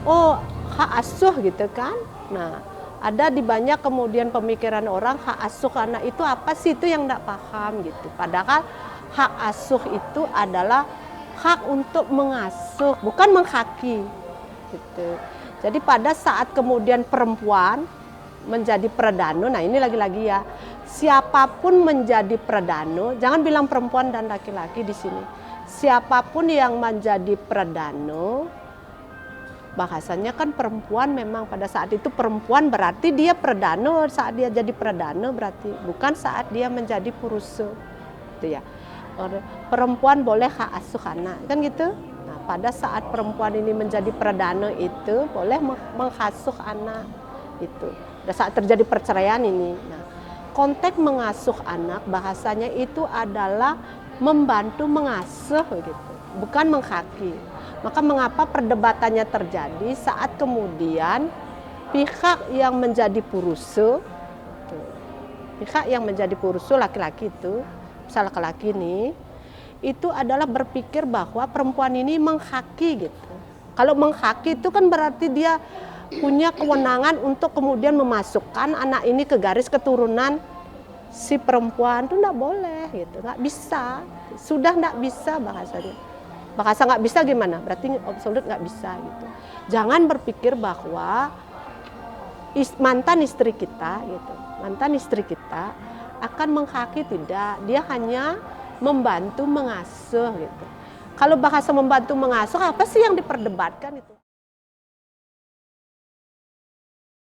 oh hak asuh gitu kan. Nah, ada di banyak kemudian pemikiran orang hak asuh anak itu apa sih, itu yang enggak paham gitu. Padahal hak asuh itu adalah hak untuk mengasuh, bukan menghaki gitu. Jadi pada saat kemudian perempuan menjadi perdana, nah ini lagi-lagi ya, siapapun menjadi perdana, jangan bilang perempuan dan laki-laki di sini. Siapapun yang menjadi perdana, bahasanya kan perempuan, memang pada saat itu perempuan berarti dia perdana, saat dia jadi perdana berarti, bukan saat dia menjadi purusa. Gitu ya. Perempuan boleh hak asuh anak, kan gitu. Nah, pada saat perempuan ini menjadi perdana itu boleh menghasuh anak itu. Pada saat terjadi perceraian ini. Nah, konteks mengasuh anak bahasanya itu adalah membantu mengasuh gitu, bukan menghaki. Maka mengapa perdebatannya terjadi saat kemudian pihak yang menjadi purusa, pihak yang menjadi purusa laki-laki itu, misal laki-laki ini, itu adalah berpikir bahwa perempuan ini menghaki gitu. Kalau menghaki itu kan berarti dia punya kewenangan untuk kemudian memasukkan anak ini ke garis keturunan si perempuan, itu enggak boleh gitu, enggak bisa. Sudah enggak bisa bahasanya. Bahasa nggak bisa gimana? Berarti absolut nggak bisa gitu. Jangan berpikir bahwa mantan istri kita gitu, mantan istri kita akan menghaki, tidak. Dia hanya membantu mengasuh gitu. Kalau bahasa membantu mengasuh, apa sih yang diperdebatkan itu?